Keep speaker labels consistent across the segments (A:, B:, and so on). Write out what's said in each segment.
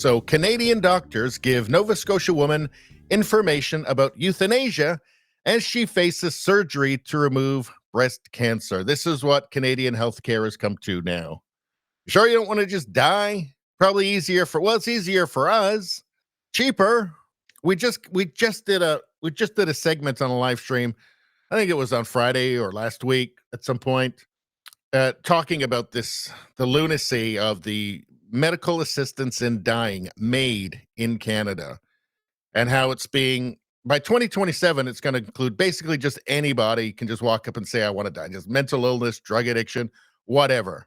A: So, Canadian doctors give Nova Scotia woman information about euthanasia as she faces surgery to remove breast cancer. This is what Canadian healthcare has come to now. Sure, you don't want to just die? Probably easier for, well, it's easier for us, cheaper. We just did a segment on a live stream. I think it was on Friday or last week at some point, talking about the lunacy of the medical assistance in dying made in Canada, and how it's being, by 2027, it's going to include basically just anybody can just walk up and say, I want to die. Just mental illness, drug addiction, whatever.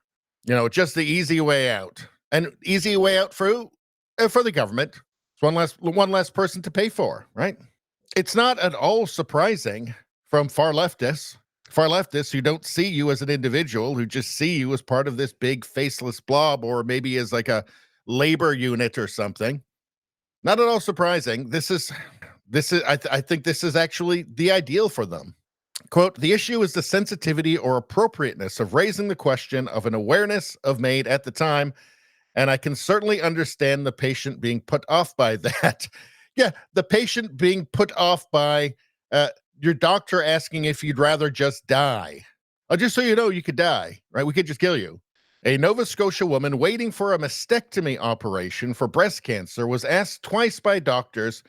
A: Just the easy way out. And easy way out for the government. It's one less person to pay for, right? It's not at all surprising from far leftists who don't see you as an individual, who just see you as part of this big faceless blob, or maybe as like a labor unit or something. Not at all surprising. I think this is actually the ideal for them. Quote, the issue is the sensitivity or appropriateness of raising the question of an awareness of MAID at the time, and I can certainly understand the patient being put off by that. Yeah, the patient being put off by your doctor asking if you'd rather just die. Just so you know, you could die, right? We could just kill you. A Nova Scotia woman waiting for a mastectomy operation for breast cancer was asked twice by doctors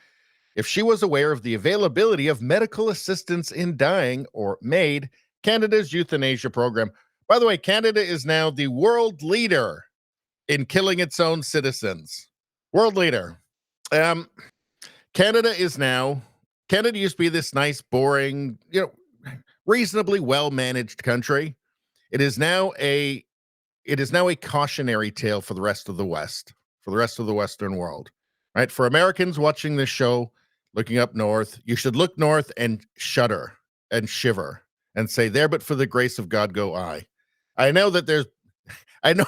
A: if she was aware of the availability of medical assistance in dying, or MAID, Canada's euthanasia program. By the way, Canada is now the world leader in killing its own citizens. World leader. Canada used to be this nice, boring, reasonably well-managed country. It is now a cautionary tale for the rest of the West, for the rest of the Western world, right? For Americans watching this show, looking up north, you should look north and shudder and shiver and say, there but for the grace of God go I. I know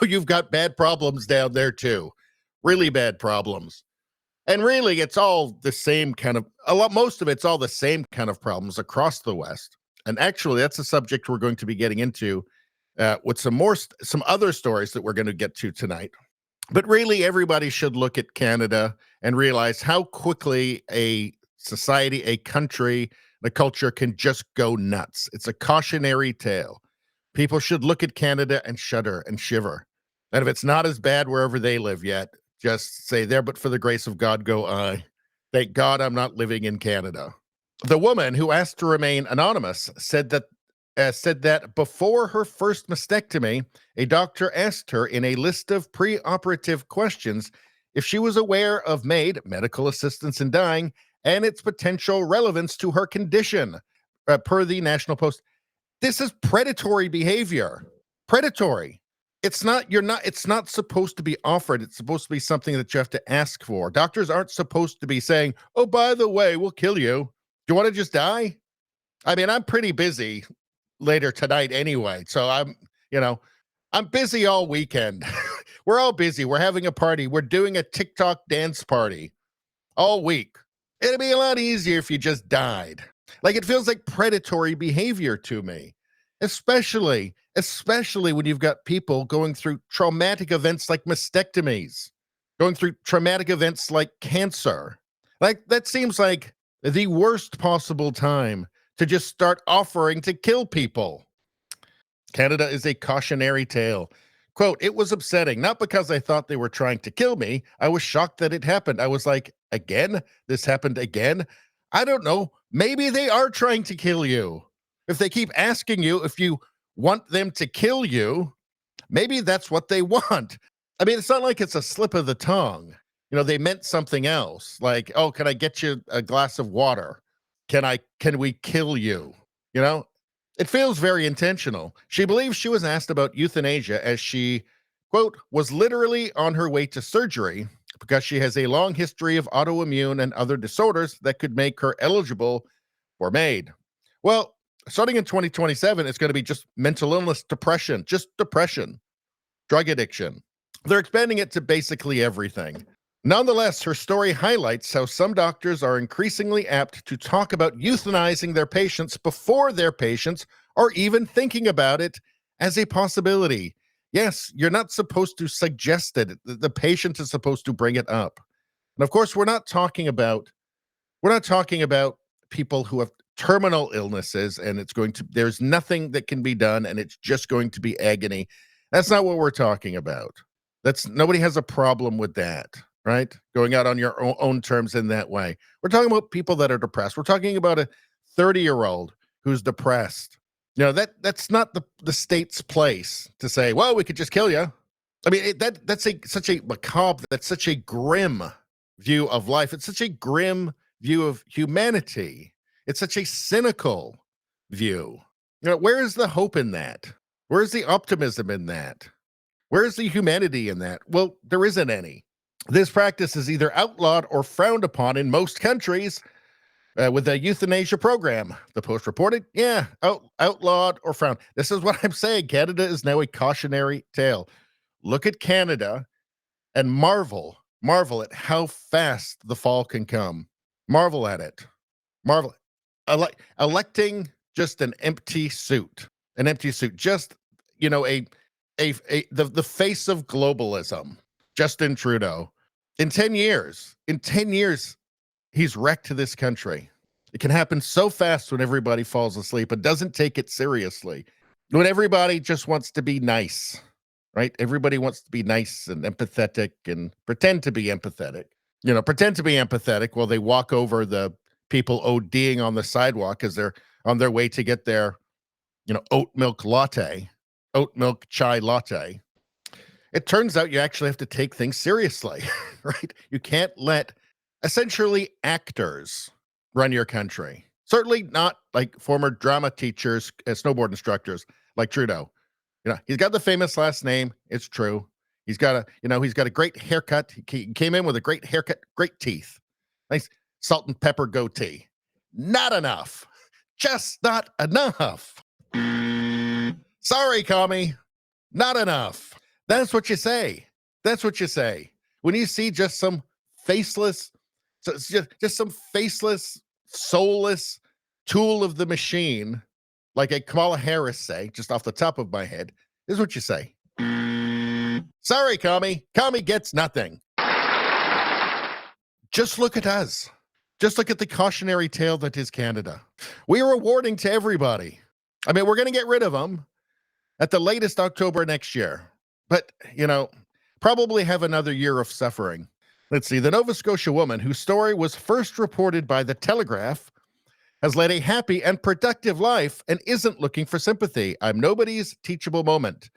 A: you've got bad problems down there too, really bad problems. And really, it's all the same kind of, most of it's all the same kind of problems across the West. And actually, that's a subject we're going to be getting into with some other stories that we're going to get to tonight. But really, everybody should look at Canada and realize how quickly a society, a country, a culture can just go nuts. It's a cautionary tale. People should look at Canada and shudder and shiver. And if it's not as bad wherever they live yet, just say, there but for the grace of God go I. Thank God I'm not living in Canada. The woman, who asked to remain anonymous, said that before her first mastectomy, a doctor asked her in a list of preoperative questions if she was aware of MAID, medical assistance in dying, and its potential relevance to her condition, per the National Post. This is predatory behavior. Predatory. It's not supposed to be offered. It's supposed to be something that you have to ask for. Doctors aren't supposed to be saying, oh, by the way, we'll kill you. Do you want to just die? I mean, I'm pretty busy later tonight anyway. So I'm busy all weekend. We're all busy. We're having a party. We're doing a TikTok dance party all week. It'd be a lot easier if you just died. Like, it feels like predatory behavior to me, especially when you've got people going through traumatic events like mastectomies, going through traumatic events like cancer. Like, that seems like the worst possible time to just start offering to kill people. Canada is a cautionary tale. Quote, it was upsetting, not because I thought they were trying to kill me. I was shocked that it happened. I was like, again? This happened again? I don't know. Maybe they are trying to kill you. If they keep asking you if you want them to kill you, maybe that's what they want. I mean, it's not like it's a slip of the tongue. They meant something else. Like, oh, can I get you a glass of water? Can we kill you? It feels very intentional. She believes she was asked about euthanasia as she, quote, was literally on her way to surgery because she has a long history of autoimmune and other disorders that could make her eligible for MAID. Well, starting in 2027, it's going to be just mental illness, depression, drug addiction. They're expanding it to basically everything. Nonetheless, her story highlights how some doctors are increasingly apt to talk about euthanizing their patients before their patients are even thinking about it as a possibility. Yes, you're not supposed to suggest it. The patient is supposed to bring it up. And of course, we're not talking about people who have terminal illnesses and there's nothing that can be done and it's just going to be agony. That's not what we're talking about. That's Nobody has a problem with that, right? Going out on your own terms in that way. We're talking about people that are depressed. We're talking about a 30-year-old who's depressed. That's not the state's place to say, well, we could just kill you. I mean, such a macabre, that's such a grim view of life. It's such a grim view of humanity. It's such a cynical view. Where is the hope in that? Where is the optimism in that? Where is the humanity in that? Well, there isn't any. This practice is either outlawed or frowned upon in most countries with a euthanasia program. The Post reported, outlawed or frowned. This is what I'm saying. Canada is now a cautionary tale. Look at Canada and marvel at how fast the fall can come. Marvel at it. Marvel. Electing just an empty suit, just, the face of globalism, Justin Trudeau. In 10 years, he's wrecked this country. It can happen so fast when everybody falls asleep and doesn't take it seriously. When everybody just wants to be nice, right? Everybody wants to be nice and empathetic and pretend to be empathetic. While they walk over the people ODing on the sidewalk as they're on their way to get their, oat milk chai latte. It turns out you actually have to take things seriously, right? You can't let essentially actors run your country. Certainly not like former drama teachers, snowboard instructors like Trudeau. He's got the famous last name. It's true. He's got a great haircut. He came in with a great haircut, great teeth, nice salt and pepper goatee. Not enough. Just not enough. Sorry, commie. Not enough. That's what you say. When you see just some faceless, soulless tool of the machine, like a Kamala Harris say, just off the top of my head, this is what you say. Sorry, commie. Commie gets nothing. Just look at us. Just look at the cautionary tale that is Canada. We are awarding to everybody. I mean, we're going to get rid of them at the latest October next year. But, probably have another year of suffering. Let's see. The Nova Scotia woman whose story was first reported by The Telegraph has led a happy and productive life and isn't looking for sympathy. I'm nobody's teachable moment.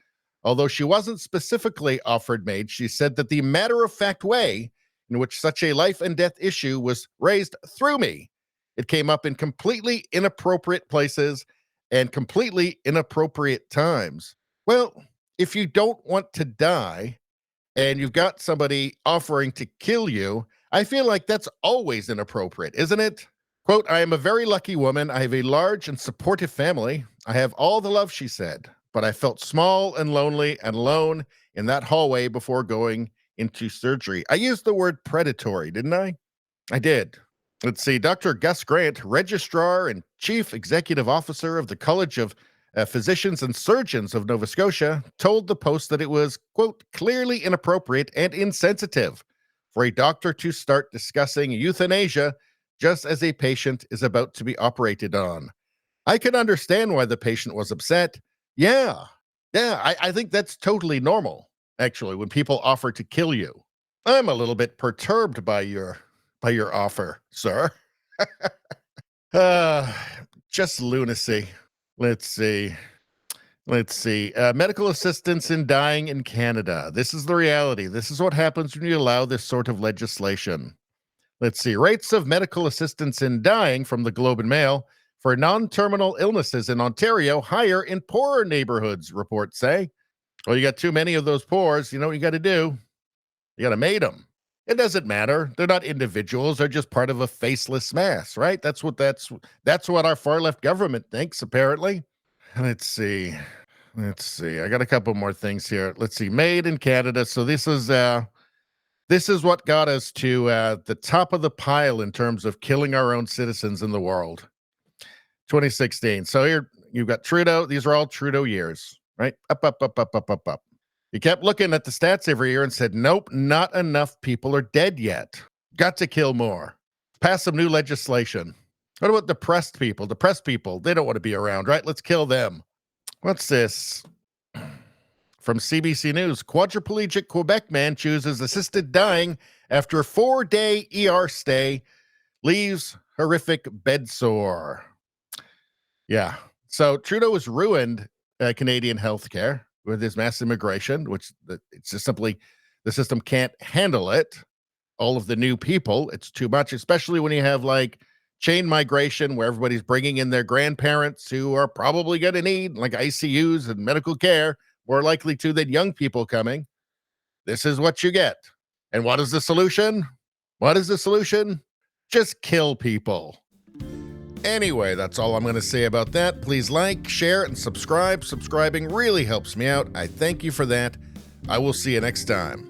A: Although she wasn't specifically offered maid, she said that the matter-of-fact way in which such a life and death issue was raised through me, it came up in completely inappropriate places and completely inappropriate times. Well, if you don't want to die and you've got somebody offering to kill you, I feel like that's always inappropriate, isn't it? Quote, I am a very lucky woman. I have a large and supportive family. I have all the love, she said, but I felt small and lonely and alone in that hallway before going into surgery. I used the word predatory, didn't I? I did. Let's see. Dr. Gus Grant, Registrar and Chief Executive Officer of the College of Physicians and Surgeons of Nova Scotia, told the Post that it was, quote, clearly inappropriate and insensitive for a doctor to start discussing euthanasia just as a patient is about to be operated on. I can understand why the patient was upset. Yeah, I think that's totally normal, actually, when people offer to kill you. I'm a little bit perturbed by your offer, sir. Just lunacy. Let's see. Medical assistance in dying in Canada. This is the reality. This is what happens when you allow this sort of legislation. Let's see. Rates of medical assistance in dying from the Globe and Mail for non-terminal illnesses in Ontario higher in poorer neighborhoods, reports say. Well, you got too many of those poors. You know what you got to do? You got to mate them. It doesn't matter. They're not individuals. They're just part of a faceless mass, right? That's what our far left government thinks, apparently. Let's see. I got a couple more things here. Let's see. Made in Canada. So this is what got us to the top of the pile in terms of killing our own citizens in the world. 2016. So here you've got Trudeau. These are all Trudeau years, right? Up. He kept looking at the stats every year and said, nope, not enough people are dead yet. Got to kill more. Pass some new legislation. What about depressed people? Depressed people, they don't want to be around, right? Let's kill them. What's this? From CBC News, quadriplegic Quebec man chooses assisted dying after a 4-day ER stay, leaves horrific bed sore. Yeah. So Trudeau has ruined Canadian healthcare with his mass immigration, which it's just simply the system can't handle it. All of the new people, it's too much, especially when you have like chain migration where everybody's bringing in their grandparents who are probably going to need like ICUs and medical care, more likely to than young people coming. This is what you get. And what is the solution? What is the solution? Just kill people. Anyway, that's all I'm going to say about that. Please like, share, and subscribe. Subscribing really helps me out. I thank you for that. I will see you next time.